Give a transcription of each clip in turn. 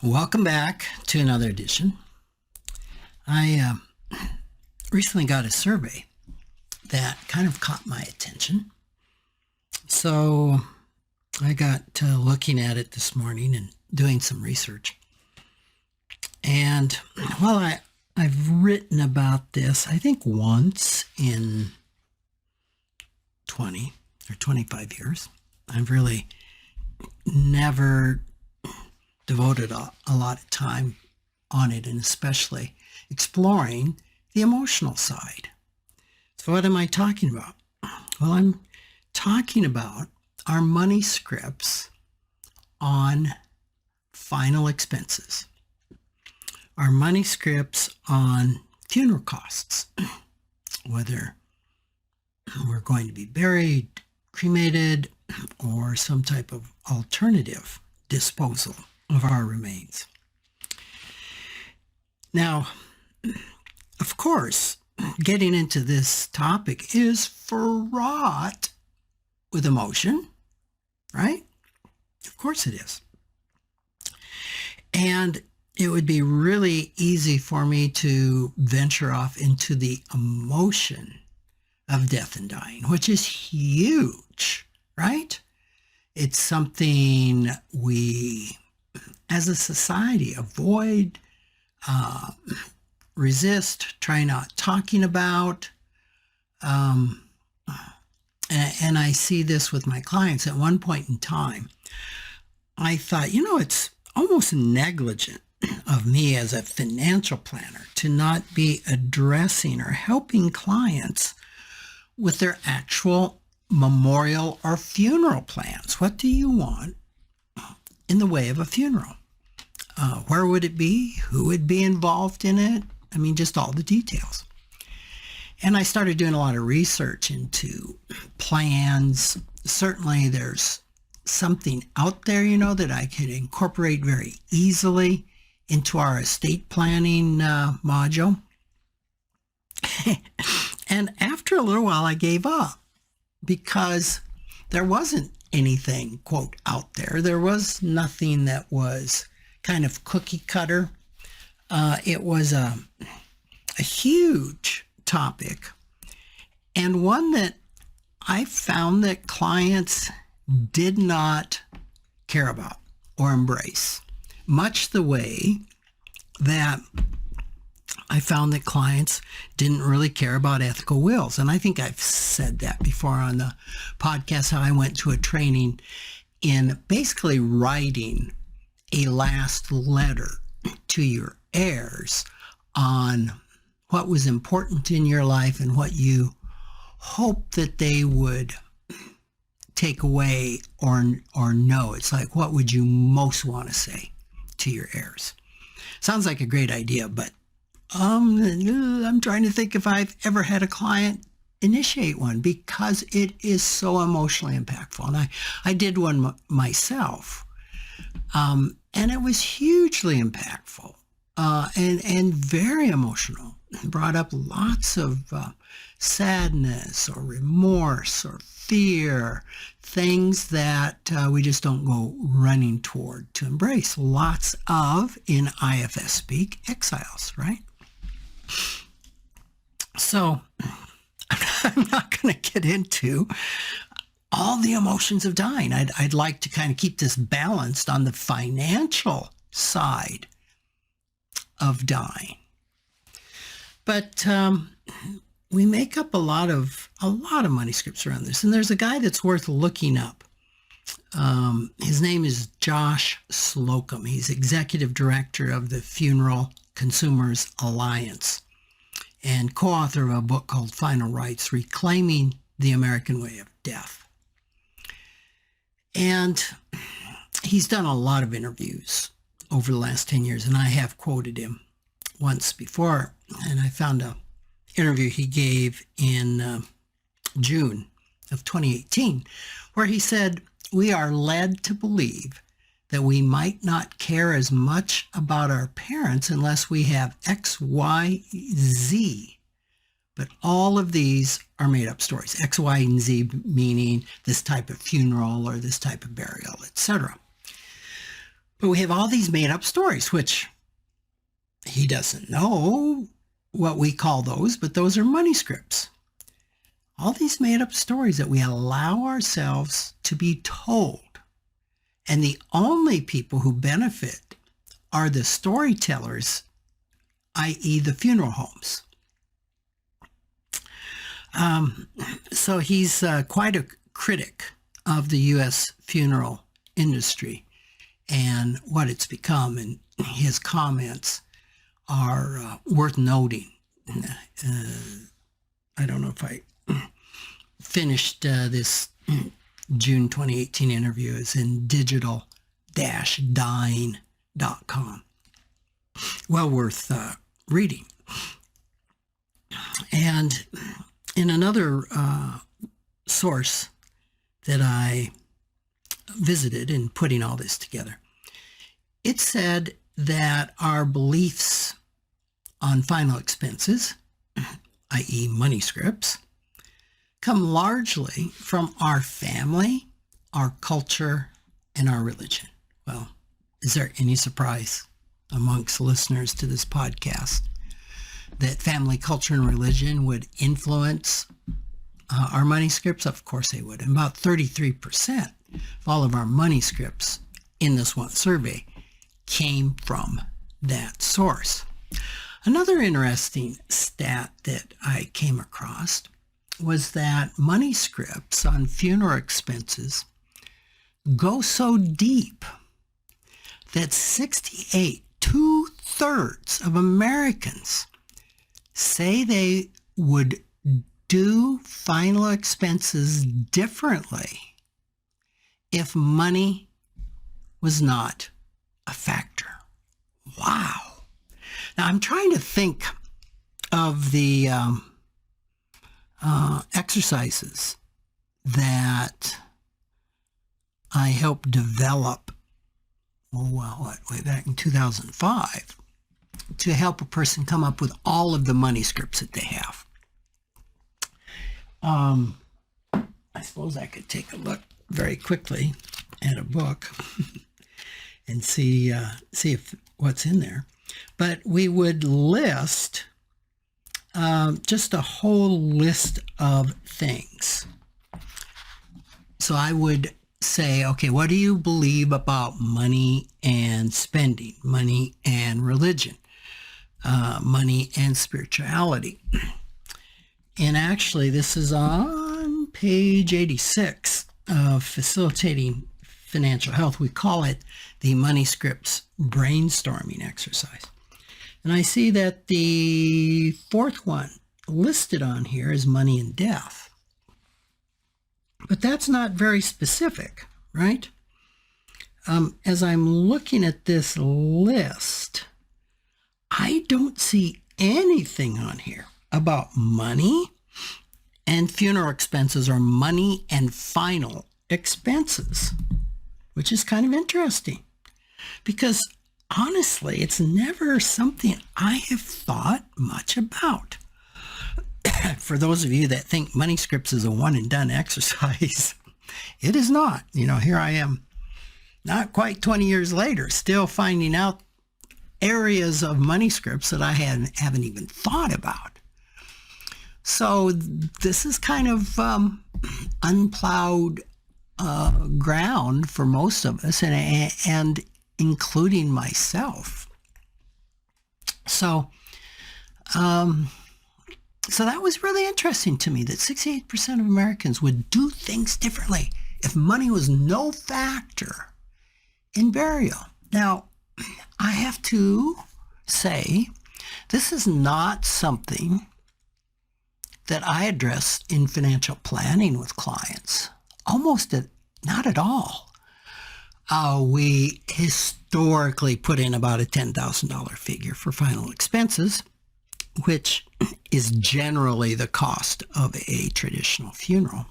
Welcome back to another edition. I recently got a survey that kind of caught my attention. So I got to looking at it this morning and doing some research. And well, I've written about this, I think once in 20 or 25 years. I've really never devoted a lot of time on it, and especially exploring the emotional side. So what am I talking about? Well, I'm talking about our money scripts on final expenses, our money scripts on funeral costs, whether we're going to be buried, cremated, or some type of alternative disposal of our remains. Now, of course, getting into this topic is fraught with emotion, right? Of course it is. And it would be really easy for me to venture off into the emotion of death and dying, which is huge, right? It's something we, as a society, avoid, resist, try not talking about. And I see this with my clients. At one point in time, I thought, it's almost negligent of me as a financial planner to not be addressing or helping clients with their actual memorial or funeral plans. What do you want in the way of a funeral? Where would it be? Who would be involved in it? I mean, just all the details. And I started doing a lot of research into plans. Certainly there's something out there, that I could incorporate very easily into our estate planning module. And after a little while, I gave up because there wasn't anything, quote, out there. There was nothing that was kind of cookie cutter. It was a huge topic, and one that I found that clients did not care about or embrace, much the way that I found that clients didn't really care about ethical wills. And I think I've said that before on the podcast, how I went to a training in basically writing a last letter to your heirs on what was important in your life and what you hope that they would take away or know. It's like, what would you most want to say to your heirs? Sounds like a great idea, but I'm trying to think if I've ever had a client initiate one, because it is so emotionally impactful. And I did one myself, and it was hugely impactful and very emotional. It brought up lots of sadness or remorse or fear, things that we just don't go running toward to embrace. Lots of, in IFS speak, exiles, right? So I'm not going to get into all the emotions of dying. I'd like to kind of keep this balanced on the financial side of dying. But we make up a lot of money scripts around this, and there's a guy that's worth looking up. His name is Josh Slocum. He's executive director of the Funeral Consumers Alliance and co-author of a book called Final Rites: Reclaiming the American Way of Death. And he's done a lot of interviews over the last 10 years, and I have quoted him once before, and I found an interview he gave in June of 2018, where he said, "We are led to believe that we might not care as much about our parents unless we have X, Y, Z. But all of these are made up stories. X, Y, and Z meaning this type of funeral or this type of burial, etc. But we have all these made up stories, which he doesn't know what we call those, but those are money scripts. All these made up stories that we allow ourselves to be told. And the only people who benefit are the storytellers, i.e. the funeral homes. So he's quite a critic of the U.S. funeral industry and what it's become, and his comments are worth noting. I don't know if I finished this June 2018 interview. Is in digital-dying.com. Well worth reading. And in another source that I visited in putting all this together, it said that our beliefs on final expenses, i.e. money scripts, come largely from our family, our culture, and our religion. Well, is there any surprise amongst listeners to this podcast that family, culture, and religion would influence our money scripts? Of course they would. And about 33% of all of our money scripts in this one survey came from that source. Another interesting stat that I came across was that money scripts on funeral expenses go so deep that 2/3 of Americans say they would do final expenses differently if money was not a factor. Wow. Now I'm trying to think of the exercises that I helped develop, way back in 2005, to help a person come up with all of the money scripts that they have. I suppose I could take a look very quickly at a book and see if what's in there. But we would list just a whole list of things. So I would say, okay, what do you believe about money and spending, money and religion, money and spirituality? And actually, this is on page 86 of Facilitating Financial Health. We call it the Money Scripts Brainstorming Exercise. And I see that the fourth one listed on here is money and death. But that's not very specific, right? As I'm looking at this list, I don't see anything on here about money and funeral expenses or money and final expenses, which is kind of interesting because honestly, it's never something I have thought much about. For those of you that think money scripts is a one and done exercise, it is not. Here I am, not quite 20 years later, still finding out areas of money scripts that I haven't even thought about. So this is kind of unplowed ground for most of us, and including myself. So that was really interesting to me, that 68% of Americans would do things differently if money was no factor in burial. Now, I have to say, this is not something that I address in financial planning with clients. Not at all. We historically put in about a $10,000 figure for final expenses, which is generally the cost of a traditional funeral.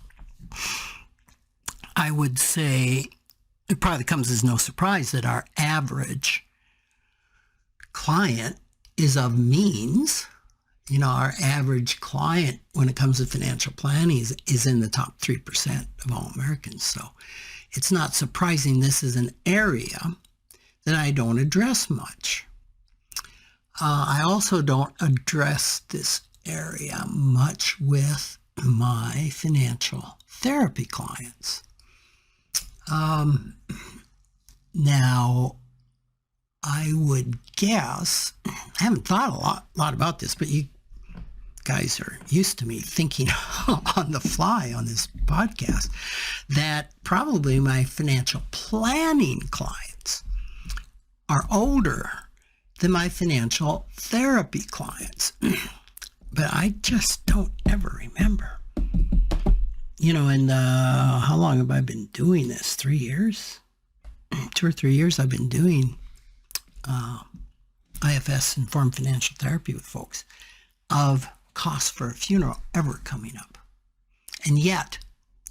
I would say it probably comes as no surprise that our average client is of means. Our average client, when it comes to financial planning, is in the top 3% of all Americans. So it's not surprising this is an area that I don't address much. I also don't address this area much with my financial therapy clients. Now, I would guess, I haven't thought a lot about this, but you guys are used to me thinking on the fly on this podcast, that probably my financial planning clients are older than my financial therapy clients. But I just don't ever remember. And how long have I been doing this? 3 years? 2 or 3 years I've been doing IFS, Informed Financial Therapy, with folks, of costs for a funeral ever coming up. And yet,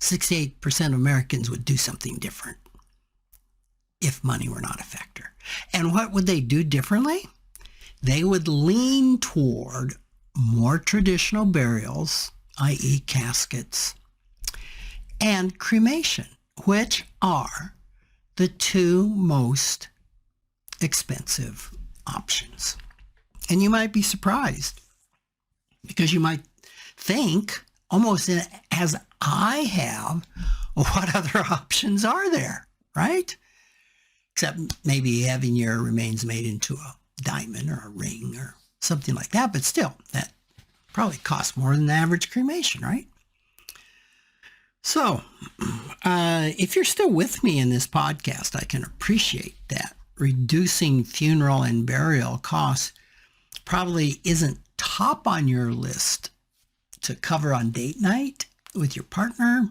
68% of Americans would do something different if money were not a factor. And what would they do differently? They would lean toward more traditional burials, i.e. caskets, and cremation, which are the two most expensive options. And you might be surprised, because you might think, almost as I have, what other options are there, right? Except maybe having your remains made into a diamond or a ring or something like that. But still, that probably costs more than the average cremation, right? So, if you're still with me in this podcast, I can appreciate that. Reducing funeral and burial costs probably isn't top on your list to cover on date night with your partner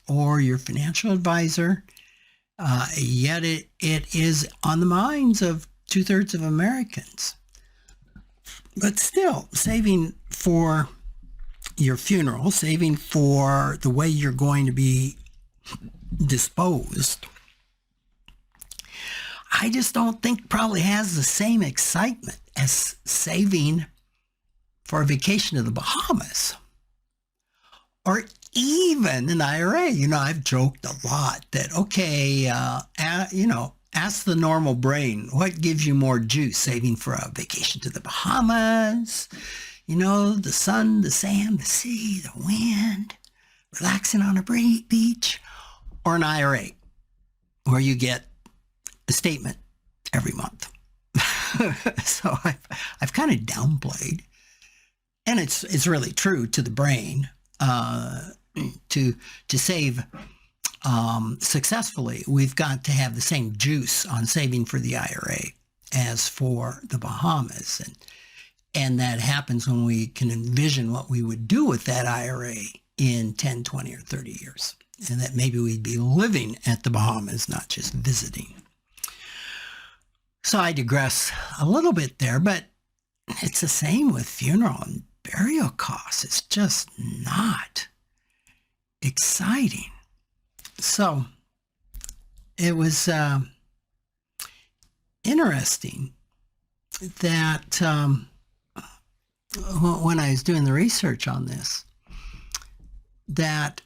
or your financial advisor. Yet it is on the minds of 2/3 of Americans. But still, saving for your funeral, saving for the way you're going to be disposed, I just don't think probably has the same excitement as saving for a vacation to the Bahamas, or even an IRA. I've joked a lot that, okay, ask the normal brain, what gives you more juice, saving for a vacation to the Bahamas, the sun, the sand, the sea, the wind, relaxing on a beach, or an IRA where you get a statement every month. So I've kind of downplayed, and it's really true to the brain, to save successfully, we've got to have the same juice on saving for the IRA as for the Bahamas. And that happens when we can envision what we would do with that IRA in 10, 20, or 30 years. And that maybe we'd be living at the Bahamas, not just visiting. So I digress a little bit there, but it's the same with funeral and burial costs. It's just not exciting. So it was interesting that when I was doing the research on this, that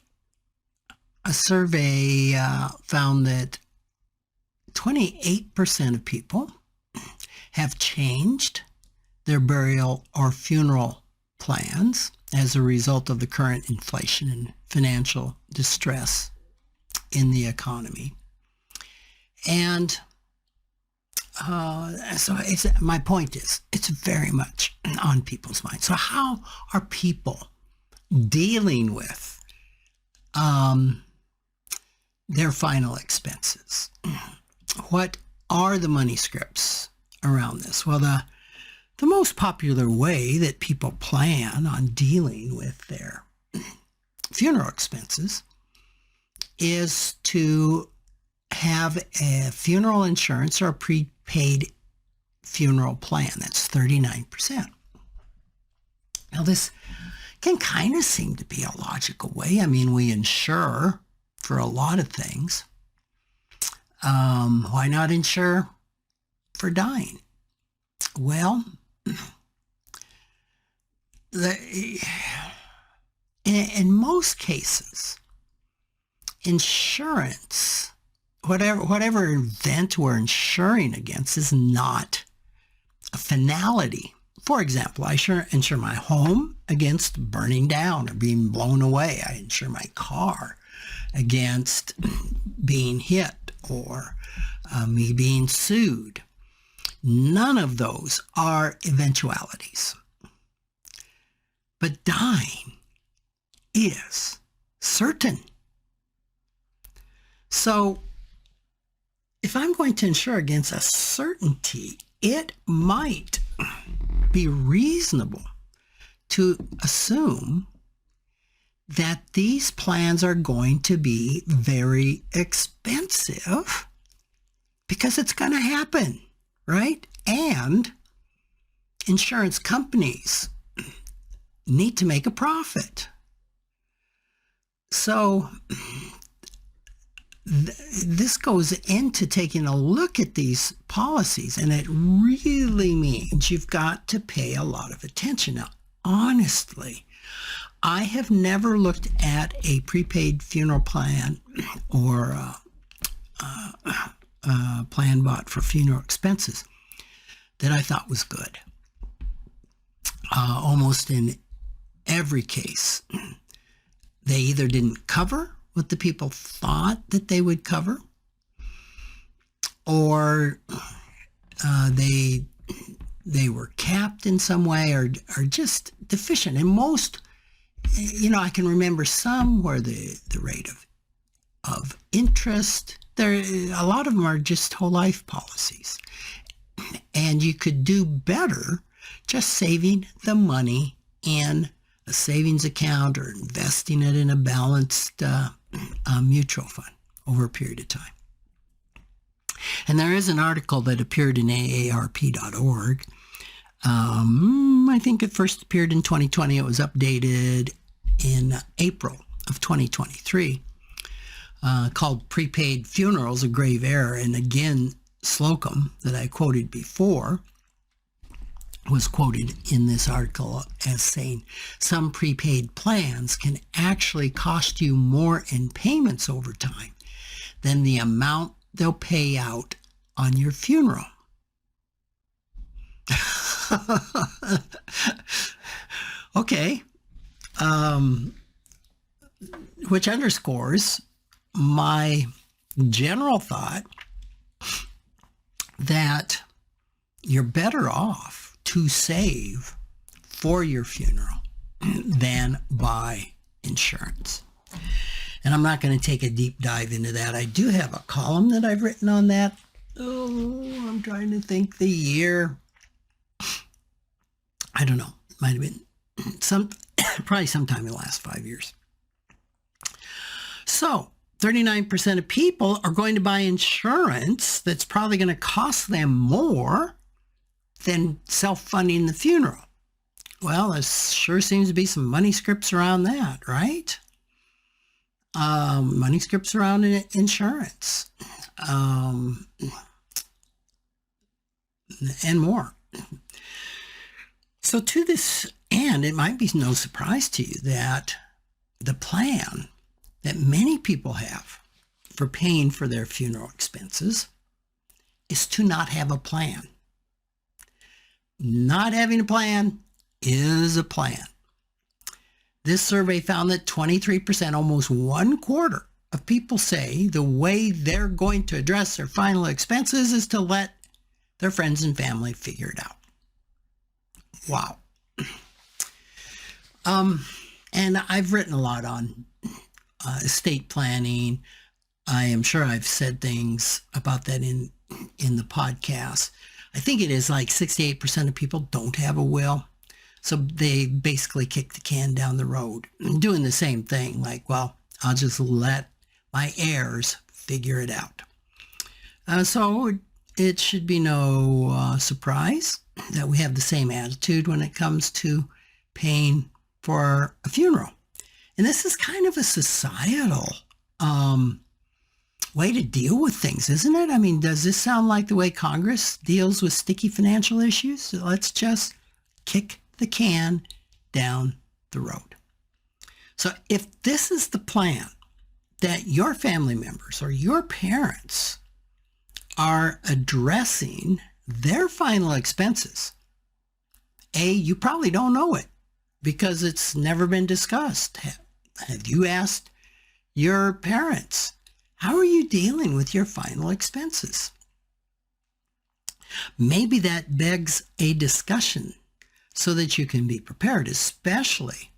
a survey found that 28% of people have changed their burial or funeral plans as a result of the current inflation and financial distress in the economy. And so my point is, it's very much on people's minds. So how are people dealing with their final expenses? What are the money scripts around this? Well, the most popular way that people plan on dealing with their funeral expenses is to have a funeral insurance or a prepaid funeral plan. That's 39%. Now, this can kind of seem to be a logical way. I mean, we insure for a lot of things. Why not insure for dying? Well, in most cases, insurance whatever event we're insuring against is not a finality. For example, I insure my home against burning down or being blown away. I insure my car against being hit or me being sued. None of those are eventualities. But dying is certain. So if I'm going to insure against a certainty, it might be reasonable to assume that these plans are going to be very expensive because it's going to happen, right? And insurance companies need to make a profit. So this goes into taking a look at these policies, and it really means you've got to pay a lot of attention. Now, honestly, I have never looked at a prepaid funeral plan or a plan bought for funeral expenses that I thought was good. Almost in every case, they either didn't cover what the people thought that they would cover, or they were capped in some way or just deficient. And most, I can remember some where the rate of interest, a lot of them are just whole life policies. And you could do better just saving the money in a savings account or investing it in a balanced mutual fund over a period of time. And there is an article that appeared in aarp.org. I think it first appeared in 2020. It was updated in April of 2023, called Prepaid Funerals, a Grave Error. And again, Slocum, that I quoted before, was quoted in this article as saying some prepaid plans can actually cost you more in payments over time than the amount they'll pay out on your funeral. Okay. Which underscores my general thought that you're better off to save for your funeral than buy insurance. And I'm not going to take a deep dive into that. I do have a column that I've written on that. Oh, I'm trying to think the year. I don't know. It might have been probably sometime in the last 5 years. So 39% of people are going to buy insurance that's probably going to cost them more than self-funding the funeral. Well, there sure seems to be some money scripts around that, right? Money scripts around insurance, and more. So to this end, it might be no surprise to you that the plan that many people have for paying for their funeral expenses is to not have a plan. Not having a plan is a plan. This survey found that 23%, almost 1/4 of people say the way they're going to address their final expenses is to let their friends and family figure it out. Wow. And I've written a lot on estate planning. I am sure I've said things about that in the podcast. I think it is like 68% of people don't have a will. So they basically kick the can down the road, doing the same thing. Like, well, I'll just let my heirs figure it out. So it should be no surprise that we have the same attitude when it comes to paying for a funeral. And this is kind of a societal way to deal with things, isn't it? I mean, does this sound like the way Congress deals with sticky financial issues? So let's just kick the can down the road. So if this is the plan that your family members or your parents are addressing their final expenses. A, you probably don't know it because it's never been discussed. Have you asked your parents, how are you dealing with your final expenses? Maybe that begs a discussion so that you can be prepared, especially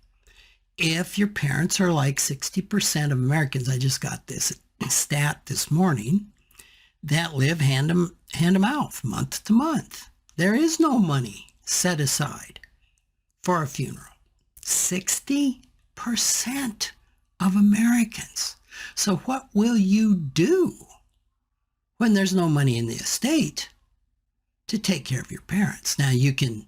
if your parents are like 60% of Americans. I just got this stat this morning that live hand to mouth, month to month. There is no money set aside for a funeral. 60% of Americans. So what will you do when there's no money in the estate to take care of your parents? Now you can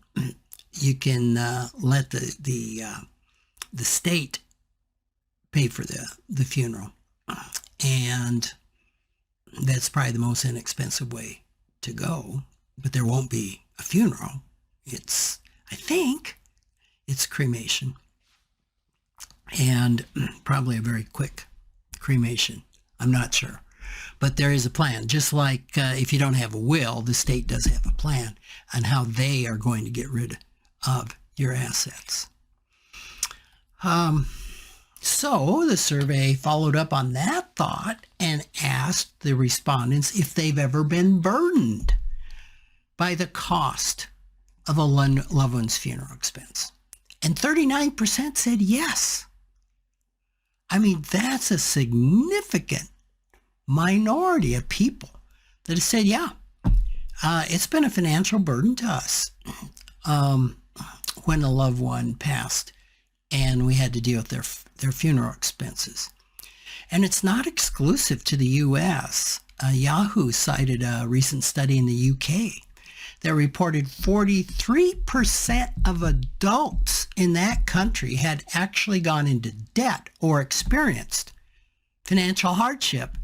let the state pay for the funeral, and that's probably the most inexpensive way to go. But there won't be a funeral. I think it's cremation, and probably a very quick cremation. I'm not sure. But there is a plan. Just like if you don't have a will, the state does have a plan on how they are going to get rid of your assets. So the survey followed up on that thought and asked the respondents if they've ever been burdened by the cost of a loved one's funeral expense. And 39% said yes. I mean, that's a significant minority of people that have said, yeah, it's been a financial burden to us when a loved one passed and we had to deal with their funeral expenses. And it's not exclusive to the U.S. Yahoo cited a recent study in the U.K. that reported 43% of adults in that country had actually gone into debt or experienced financial hardship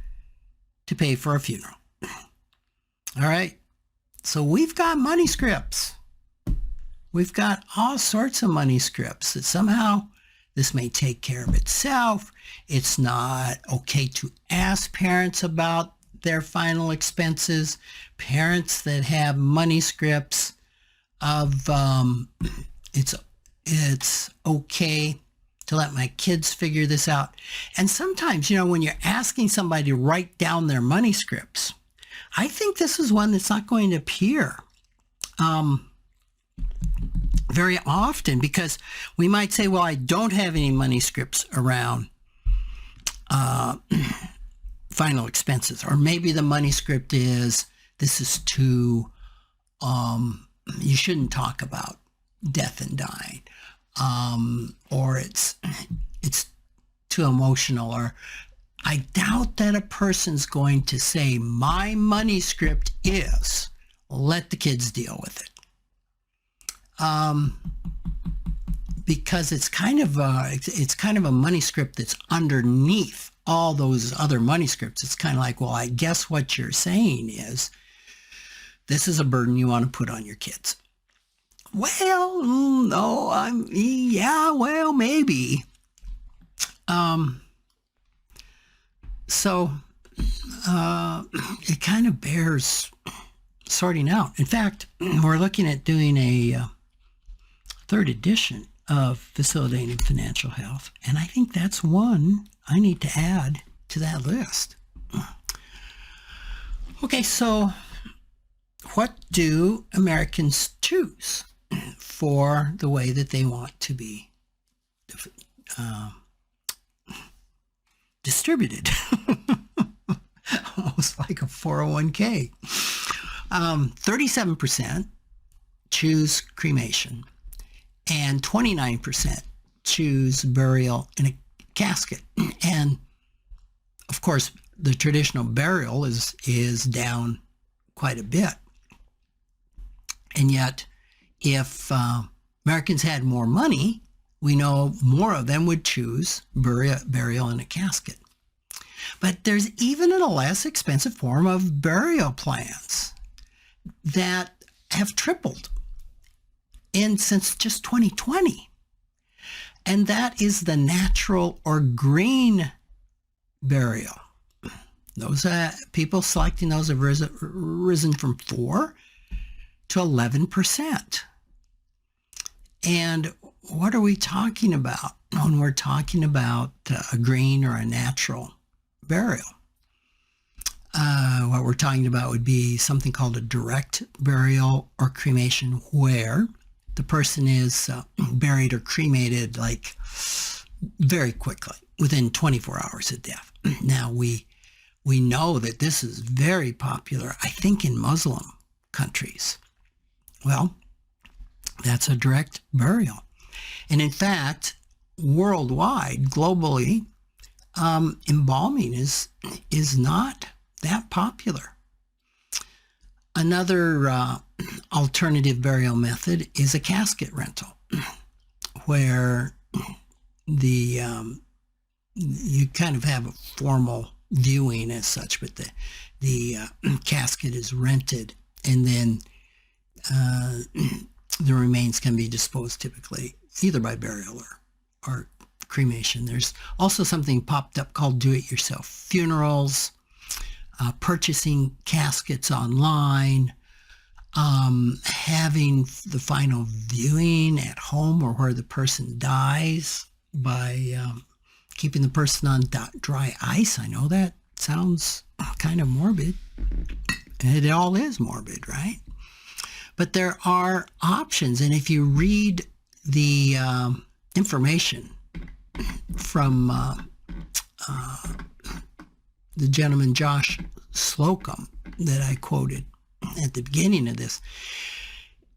to pay for a funeral. All right. So we've got money scripts. We've got all sorts of money scripts that somehow this may take care of itself. It's not okay to ask parents about their final expenses. Parents that have money scripts of it's okay to let my kids figure this out. And sometimes, when you're asking somebody to write down their money scripts, I think this is one that's not going to appear very often, because we might say, well, I don't have any money scripts around final expenses. Or maybe the money script is, this is too, you shouldn't talk about death and dying. Or it's too emotional, or I doubt that a person's going to say, my money script is, let the kids deal with it. Because it's kind of a money script that's underneath all those other money scripts. It's kind of like, well, I guess what you're saying is, this is a burden you want to put on your kids. Well, no, well, maybe. So it kind of bears sorting out. In fact, we're looking at doing a third edition of Facilitating Financial Health, and I think that's one I need to add to that list. Okay, so what do Americans choose for the way that they want to be distributed? Almost like a 401k. 37% choose cremation, and 29% choose burial in a casket. And of course, the traditional burial is down quite a bit. And yet, if Americans had more money, we know more of them would choose burial in a casket. But there's even a less expensive form of burial plans that have tripled since just 2020. And that is the natural or green burial. Those people selecting those have risen from 4 to 11%. And what are we talking about when we're talking about a green or a natural burial? What we're talking about would be something called a direct burial or cremation, where the person is buried or cremated like very quickly, within 24 hours of death. Now, we know that this is very popular, I think, in Muslim countries. Well, that's a direct burial. And in fact, worldwide, globally, embalming is not that popular. Another alternative burial method is a casket rental, where you kind of have a formal viewing as such, but the casket is rented, and then the remains can be disposed typically either by burial or cremation. There's also something popped up called do-it-yourself funerals, purchasing caskets online, having the final viewing at home or where the person dies by keeping the person on dry ice. I know that sounds kind of morbid. It all is morbid, right? But there are options, and if you read the information from the gentleman Josh Slocum that I quoted at the beginning of this,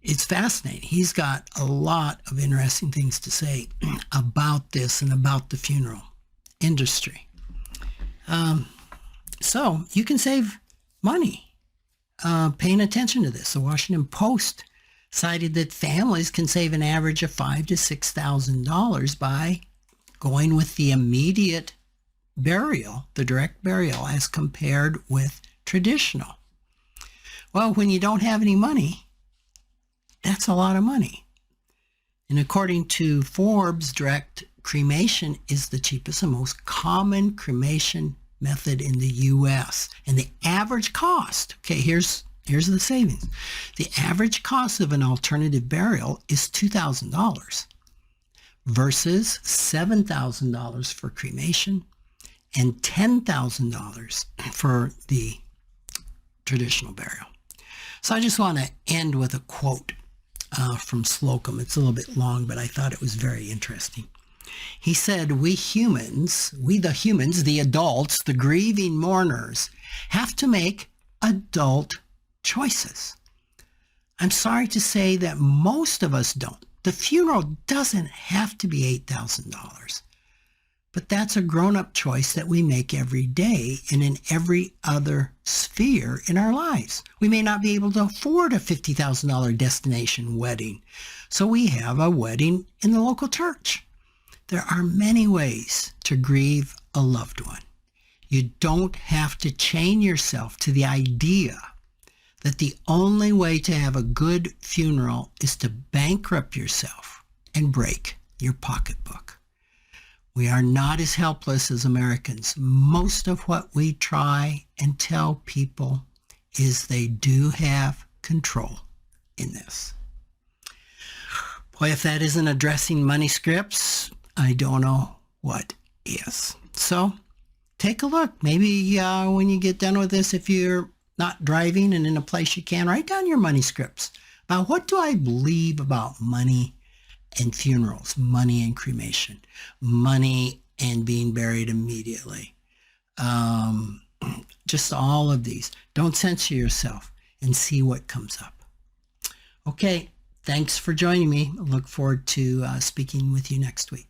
it's fascinating. He's got a lot of interesting things to say about this and about the funeral industry. So you can save money paying attention to this. The Washington Post cited that families can save an average of $5,000 to $6,000 by going with the immediate burial, the direct burial, as compared with traditional. Well, when you don't have any money, that's a lot of money. And according to Forbes, direct cremation is the cheapest and most common cremation method in the U.S. And the average cost, okay, here's the savings. The average cost of an alternative burial is $2,000 versus $7,000 for cremation and $10,000 for the traditional burial. So I just want to end with a quote from Slocum. It's a little bit long, but I thought it was very interesting. He said, we the humans, the adults, the grieving mourners, have to make adult choices. I'm sorry to say that most of us don't. The funeral doesn't have to be $8,000, but that's a grown-up choice that we make every day and in every other sphere in our lives. We may not be able to afford a $50,000 destination wedding, so we have a wedding in the local church. There are many ways to grieve a loved one. You don't have to chain yourself to the idea that the only way to have a good funeral is to bankrupt yourself and break your pocketbook. We are not as helpless as Americans. Most of what we try and tell people is they do have control in this. Boy, if that isn't addressing money scripts, I don't know what is. So take a look. Maybe when you get done with this, if you're not driving and in a place you can, write down your money scripts about what do I believe about money and funerals, money and cremation, money and being buried immediately. Just all of these. Don't censor yourself and see what comes up. Okay, thanks for joining me. I look forward to speaking with you next week.